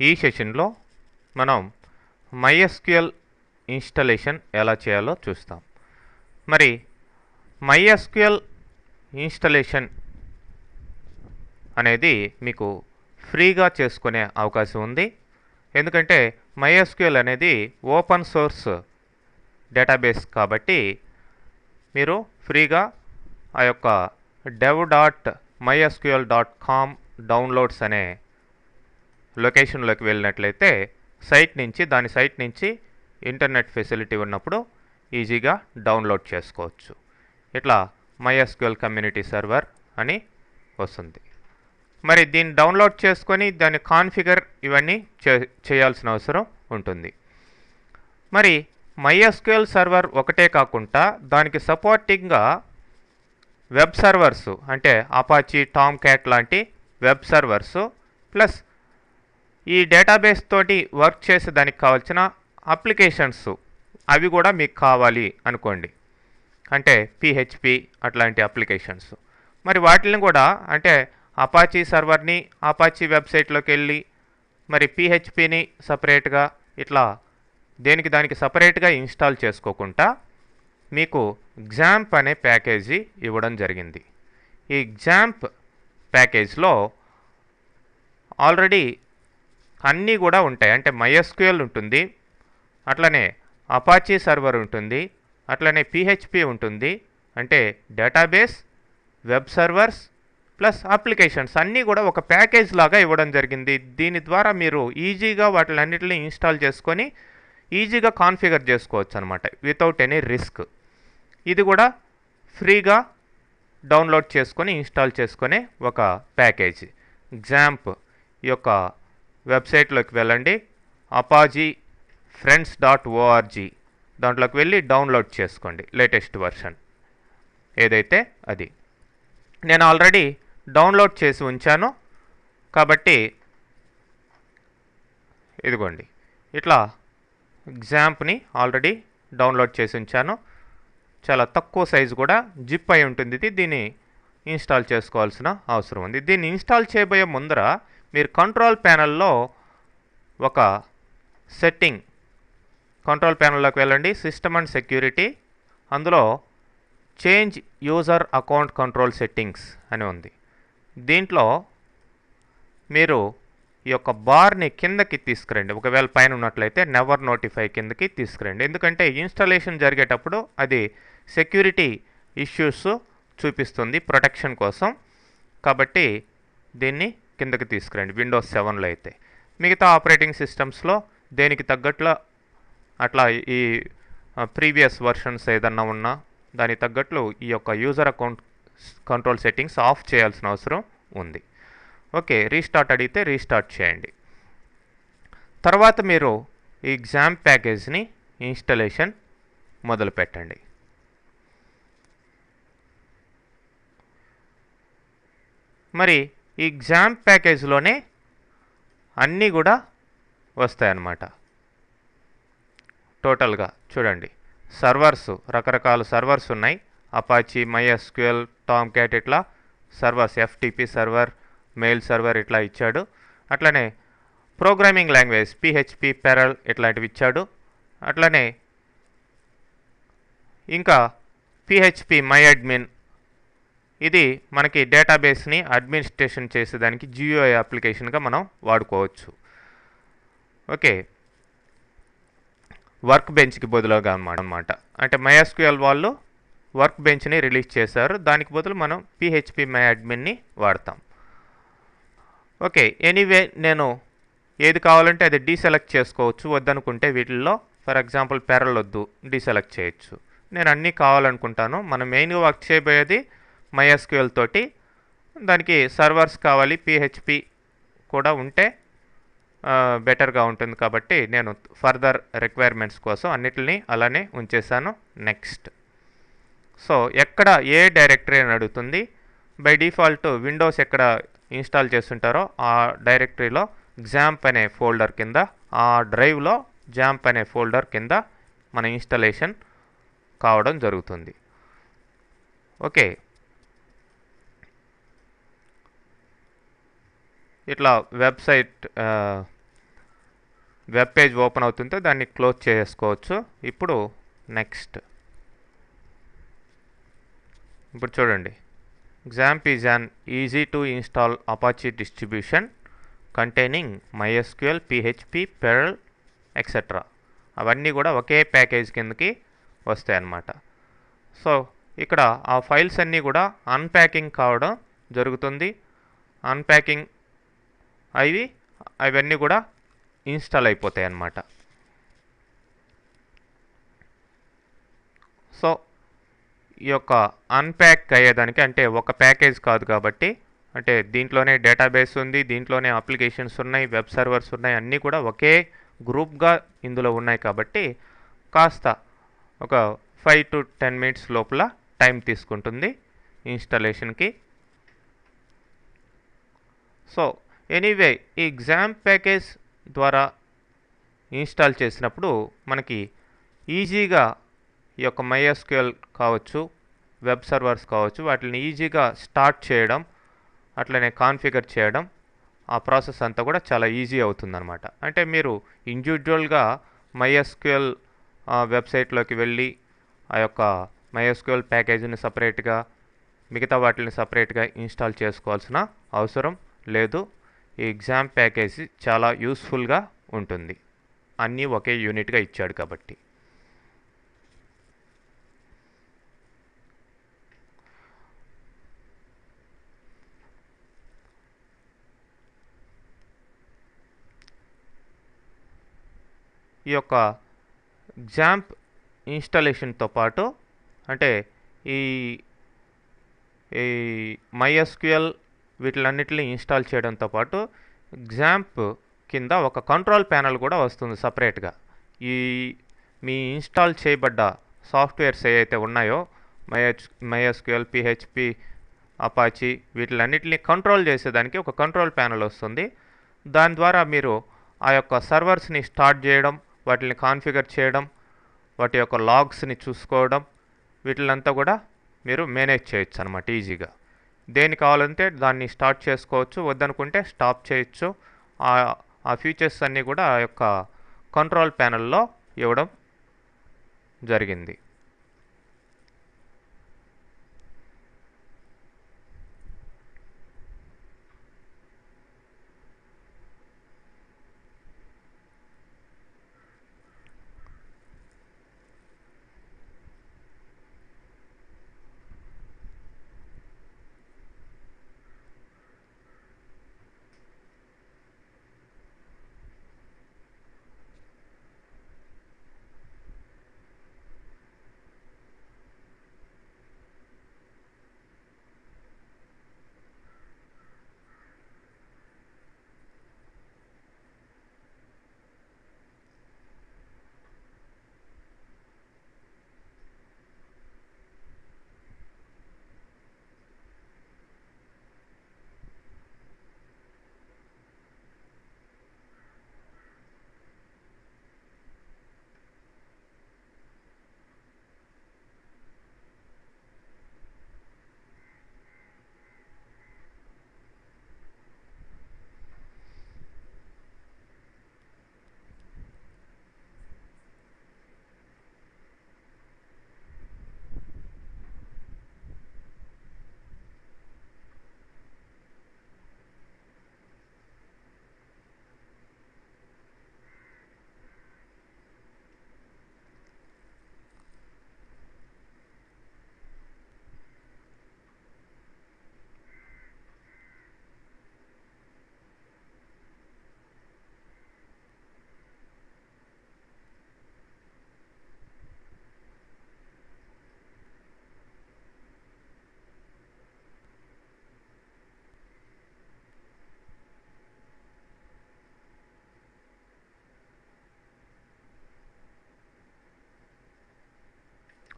ఈ సెషన్లో మనం MySQL ఇన్స్టాలేషన్ ఎలా చేయాలో చూస్తాం. మరి MySQL ఇన్స్టాలేషన్ అనేది మీకు ఫ్రీగా చేసుకునే అవకాశం ఉంది. ఎందుకంటే MySQL అనేది ఓపెన్ సోర్స్ డేటాబేస్ కాబట్టి మీరు ఫ్రీగా ఆ యొక్క dev.mysql.com డౌన్లోడ్స్ అనే లొకేషన్లోకి వెళ్ళినట్లయితే దాని సైట్ నుంచి ఇంటర్నెట్ ఫెసిలిటీ ఉన్నప్పుడు ఈజీగా డౌన్లోడ్ చేసుకోవచ్చు. ఇట్లా MySQL కమ్యూనిటీ సర్వర్ అని వస్తుంది. మరి దీన్ని డౌన్లోడ్ చేసుకొని దాని కాన్ఫిగర్ ఇవన్నీ చేయాల్సిన అవసరం ఉంటుంది. మరి MySQL సర్వర్ ఒకటే కాకుండా దానికి సపోర్టింగ్గా వెబ్ సర్వర్స్ అంటే అపాచీ, టామ్ క్యాట్ లాంటి వెబ్ సర్వర్స్ ప్లస్ ఈ డేటాబేస్ తోటి వర్క్ చేసే దానికి కావాల్సిన అప్లికేషన్స్ అవి కూడా మీకు కావాలి అనుకోండి. అంటే PHP అట్లాంటి అప్లికేషన్స్. మరి వాటిని కూడా అంటే అపాచీ సర్వర్ని అపాచీ వెబ్సైట్లోకి వెళ్ళి మరి PHPని సపరేట్గా ఇట్లా దానికి సపరేట్గా ఇన్స్టాల్ చేసుకోకుండా మీకు XAMPP అనే ప్యాకేజీ ఇవ్వడం జరిగింది. ఈ XAMPP ప్యాకేజ్లో ఆల్రెడీ అన్నీ కూడా ఉంటాయి. అంటే MySQL ఉంటుంది, అట్లనే అపాచీ సర్వర్ ఉంటుంది, అట్లనే PHP ఉంటుంది. అంటే database, web servers plus applications అన్నీ కూడా ఒక ప్యాకేజ్ లాగా ఇవ్వడం జరిగింది. దీని ద్వారా మీరు ఈజీగా వాటిలన్నిటిని ఇన్స్టాల్ చేసుకొని ఈజీగా కాన్ఫిగర్ చేసుకోవచ్చు అనమాట, వితౌట్ ఎనీ రిస్క్. ఇది కూడా ఫ్రీగా డౌన్లోడ్ చేసుకొని ఇన్స్టాల్ చేసుకునే ఒక ప్యాకేజ్. XAMPP యొక్క వెబ్సైట్లోకి వెళ్ళండి, apogee-friends.org దాంట్లోకి వెళ్ళి డౌన్లోడ్ చేసుకోండి లేటెస్ట్ వర్షన్ ఏదైతే అది. నేను ఆల్రెడీ డౌన్లోడ్ చేసి ఉంచాను కాబట్టి ఇదిగోండి ఇట్లా XAMPPని ఆల్రెడీ డౌన్లోడ్ చేసి ఉంచాను. చాలా తక్కువ సైజు కూడా జిప్ అయి ఉంటుంది. దీన్ని ఇన్స్టాల్ చేసుకోవాల్సిన అవసరం ఉంది. దీన్ని ఇన్స్టాల్ చేయబోయే ముందర మీరు కంట్రోల్ ప్యానెల్లో ఒక కంట్రోల్ ప్యానెల్లోకి వెళ్ళండి, సిస్టమ్ అండ్ సెక్యూరిటీ, అందులో change user account control settings అని ఉంది. దీంట్లో మీరు ఈ యొక్క బార్ని కిందకి తీసుకురండి. ఒకవేళ పైన ఉన్నట్లయితే నెవర్ నోటిఫై కిందకి తీసుకురండి. ఎందుకంటే ఇన్స్టాలేషన్ జరిగేటప్పుడు అది సెక్యూరిటీ ఇష్యూస్ చూపిస్తుంది ప్రొటెక్షన్ కోసం. కాబట్టి దీన్ని కిందకి తీసుకురండి. విండోస్ 7లో అయితే. మిగతా ఆపరేటింగ్ సిస్టమ్స్లో దేనికి తగ్గట్లు అట్లా ఈ ప్రీవియస్ వర్షన్స్ ఏదన్నా ఉన్నా దానికి తగ్గట్లు ఈ యొక్క user account control settings of చేయాల్సిన అవసరం ఉంది. ఓకే, రీస్టార్ట్ అడిగితే రీస్టార్ట్ చేయండి. తర్వాత మీరు ఈ XAMPP ప్యాకేజ్ని ఇన్స్టాలేషన్ మొదలు పెట్టండి. మరి ఈ XAMPP ప్యాకేజ్లోనే అన్నీ కూడా వస్తాయన్నమాట. టోటల్గా చూడండి, సర్వర్స్ రకరకాల సర్వర్స్ ఉన్నాయి. అపాచీ, MySQL, టామ్ క్యాట్ ఇట్లా servers, FTP server, mail server ఇట్లా ఇచ్చాడు. అట్లనే ప్రోగ్రామింగ్ లాంగ్వేజ్ PHP, పెరల్ ఇట్లాంటివి ఇచ్చాడు. అట్లనే ఇంకా PHP MyAdmin, ఇది మనకి డేటాబేస్ని అడ్మినిస్ట్రేషన్ చేసేదానికి GUI అప్లికేషన్గా మనం వాడుకోవచ్చు. ఓకే, వర్క్ బెంచ్కి బదులుగా అన్నమాట. అంటే MySQL వాళ్ళు వర్క్ బెంచ్ని రిలీజ్ చేశారు, దానికి బదులు మనం PHP MyAdminని వాడతాం. ఓకే, ఎనీవే నేను ఏది కావాలంటే అది డీసెలెక్ట్ చేసుకోవచ్చు. వద్దనుకుంటే వీటిల్లో ఫర్ ఎగ్జాంపుల్ పెరల్ వద్దు, డీసెలెక్ట్ చేయొచ్చు. నేను అన్నీ కావాలనుకుంటాను. మనం మెయిన్గా వర్క్ చేయబోయేది MySQL తోటి. దానికి సర్వర్స్ కావాలి, PHP కూడా ఉంటే బెటర్గా ఉంటుంది. కాబట్టి నేను ఫర్దర్ రిక్వైర్మెంట్స్ కోసం అన్నిటిని అలానే ఉంచేసాను. నెక్స్ట్. సో ఎక్కడ ఏ డైరెక్టరీ అని అడుగుతుంది. బై డిఫాల్ట్ విండోస్ ఎక్కడ ఇన్స్టాల్ చేస్తుంటారో ఆ డైరెక్టరీలో XAMPP అనే ఫోల్డర్ కింద, ఆ డ్రైవ్లో XAMPP అనే ఫోల్డర్ కింద మన ఇన్స్టాలేషన్ కావడం జరుగుతుంది. ఓకే, ఇట్లా వెబ్సైట్ వెబ్ పేజ్ ఓపెన్ అవుతుంటే దాన్ని క్లోజ్ చేసుకోవచ్చు. ఇప్పుడు నెక్స్ట్. ఇప్పుడు చూడండి, XAMPP is an easy to install Apache distribution containing MySQL, PHP, Perl etcetera. అవన్నీ కూడా ఒకే ప్యాకేజ్ కిందకి వస్తాయి అన్నమాట. సో ఇక్కడ ఆ ఫైల్స్ అన్నీ కూడా అన్ప్యాకింగ్ కావడం జరుగుతుంది. అన్ప్యాకింగ్ అవన్నీ కూడా ఇన్స్టాల్ అయిపోతాయి అన్నమాట. సో ఈ యొక్క అన్ప్యాక్ అయ్యేదానికి, అంటే ఒక ప్యాకేజ్ కాదు కాబట్టి, అంటే దీంట్లోనే డేటాబేస్ ఉంది, దీంట్లోనే అప్లికేషన్స్ ఉన్నాయి, వెబ్ సర్వర్స్ ఉన్నాయి, అన్నీ కూడా ఒకే గ్రూప్గా ఇందులో ఉన్నాయి కాబట్టి కాస్త ఒక 5 to 10 minutes లోపల టైం తీసుకుంటుంది ఇన్స్టాలేషన్కి. సో ఎనీవే, ఈ XAMPP ప్యాకేజ్ ద్వారా ఇన్స్టాల్ చేసినప్పుడు మనకి ఈజీగా ఈ యొక్క MySQL కావచ్చు, వెబ్ సర్వర్స్ కావచ్చు, వాటిని ఈజీగా స్టార్ట్ చేయడం, అట్లనే కాన్ఫిగర్ చేయడం, ఆ ప్రాసెస్ అంతా కూడా చాలా ఈజీ అవుతుందన్నమాట. అంటే మీరు ఇండివిజువల్గా MySQL వెబ్సైట్లోకి వెళ్ళి ఆ యొక్క MySQL ప్యాకేజీని సపరేట్గా, మిగతా వాటిని సపరేట్గా ఇన్స్టాల్ చేసుకోవాల్సిన అవసరం లేదు. ఈ XAMPP ప్యాకేజీ చాలా యూస్ఫుల్గా ఉంటుంది, అన్నీ ఒకే యూనిట్గా ఇచ్చాడు కాబట్టి. ఈ యొక్క XAMPP ఇన్స్టాలేషన్తో పాటు, అంటే ఈ ఈ MySQL వీటిలన్నిటిని ఇన్స్టాల్ చేయడంతో పాటు XAMPP కింద ఒక కంట్రోల్ ప్యానల్ కూడా వస్తుంది సపరేట్గా. ఈ మీ ఇన్స్టాల్ చేయబడ్డ సాఫ్ట్వేర్స్ ఏవైతే ఉన్నాయో, MySQL, PHP, అపాచీ, వీటిలన్నిటిని కంట్రోల్ చేసేదానికి ఒక కంట్రోల్ ప్యానల్ వస్తుంది. దాని ద్వారా మీరు ఆ యొక్క సర్వర్స్ని స్టార్ట్ చేయడం, వాటిని కాన్ఫిగర్ చేయడం, వాటి యొక్క లాగ్స్ని చూసుకోవడం, వీటిలంతా కూడా మీరు మేనేజ్ చేయొచ్చు అన్నమాట ఈజీగా. దేని కావాలంటే దాన్ని స్టార్ట్ చేసుకోవచ్చు, వద్దనుకుంటే స్టాప్ చేయొచ్చు. ఆ ఫీచర్స్ అన్నీ కూడా ఆ యొక్క కంట్రోల్ ప్యానల్లో ఇవ్వడం జరిగింది.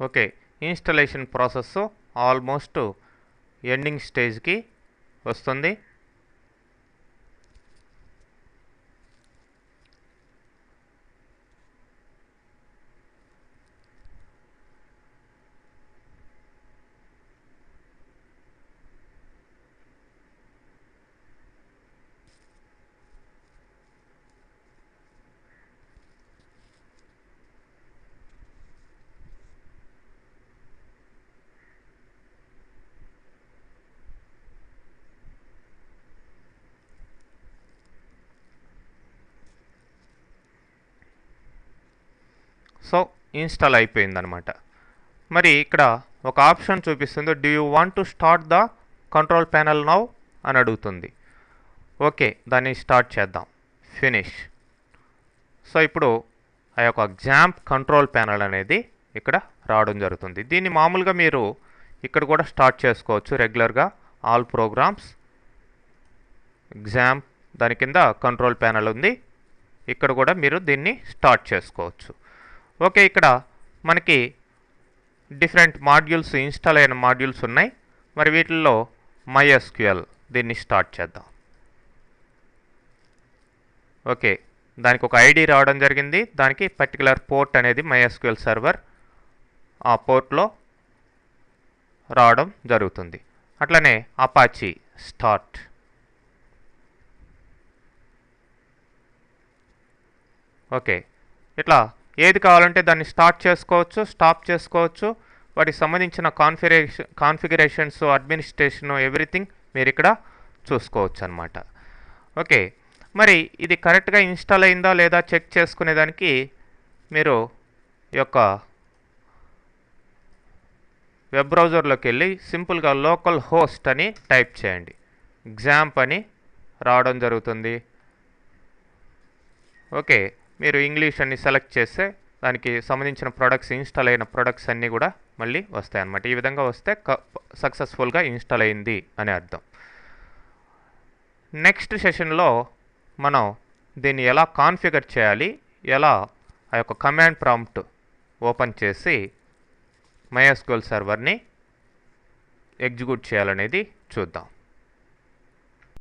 Okay, installation process almost ending స్టేజ్కి వస్తుంది. ఇన్స్టాల్ అయిపోయిందనమాట. మరి ఇక్కడ ఒక ఆప్షన్ చూపిస్తుంది, do you want to start the control panel now అని అడుగుతుంది. ఓకే, దాన్ని స్టార్ట్ చేద్దాం. ఫినిష్. సో ఇప్పుడు ఆ యొక్క ఎగ్జాంప్ కంట్రోల్ ప్యానల్ అనేది ఇక్కడ రావడం జరుగుతుంది. దీన్ని మామూలుగా మీరు ఇక్కడ కూడా స్టార్ట్ చేసుకోవచ్చు. రెగ్యులర్గా ఆల్ ప్రోగ్రామ్స్ ఎగ్జామ్ దాని కింద కంట్రోల్ ప్యానల్ ఉంది, ఇక్కడ కూడా మీరు దీన్ని స్టార్ట్ చేసుకోవచ్చు. ఓకే, ఇక్కడ మనకి డిఫరెంట్ మాడ్యూల్స్, ఇన్స్టాల్ అయిన మాడ్యూల్స్ ఉన్నాయి. మరి వీటిల్లో MySQL దీన్ని స్టార్ట్ చేద్దాం. ఓకే, దానికి ఒక ఐడి రావడం జరిగింది. దానికి పర్టికులర్ పోర్ట్ అనేది MySQL సర్వర్ ఆ పోర్ట్లో రావడం జరుగుతుంది. అట్లనే అపాచీ స్టార్ట్. ఓకే, ఇట్లా ఏది కావాలంటే దాన్ని స్టార్ట్ చేసుకోవచ్చు, స్టాప్ చేసుకోవచ్చు. వాటికి సంబంధించిన కాన్ఫిగరేషన్స్, అడ్మినిస్ట్రేషన్, ఎవ్రీథింగ్ మీరు ఇక్కడ చూసుకోవచ్చు అన్నమాట. ఓకే, మరి ఇది కరెక్ట్గా ఇన్స్టాల్ అయిందా లేదా చెక్ చేసుకునేదానికి మీరు ఈ యొక్క వెబ్ బ్రౌజర్లోకి వెళ్ళి సింపుల్గా లోకల్ హోస్ట్ అని టైప్ చేయండి. ఎగ్జాంప్ అని రావడం జరుగుతుంది. ఓకే, మీరు ఇంగ్లీష్ అని సెలెక్ట్ చేస్తే దానికి సంబంధించిన ప్రొడక్ట్స్, ఇన్స్టాల్ అయిన ప్రొడక్ట్స్ అన్నీ కూడా మళ్ళీ వస్తాయన్నమాట. ఈ విధంగా వస్తే సక్సెస్ఫుల్గా ఇన్స్టాల్ అయింది అని అర్థం. నెక్స్ట్ సెషన్లో మనం దీన్ని ఎలా కాన్ఫిగర్ చేయాలి, ఎలా ఆ యొక్క కమాండ్ ప్రాంప్ట్ ఓపెన్ చేసి MySQL సర్వర్ని ఎగ్జిక్యూట్ చేయాలనేది చూద్దాం.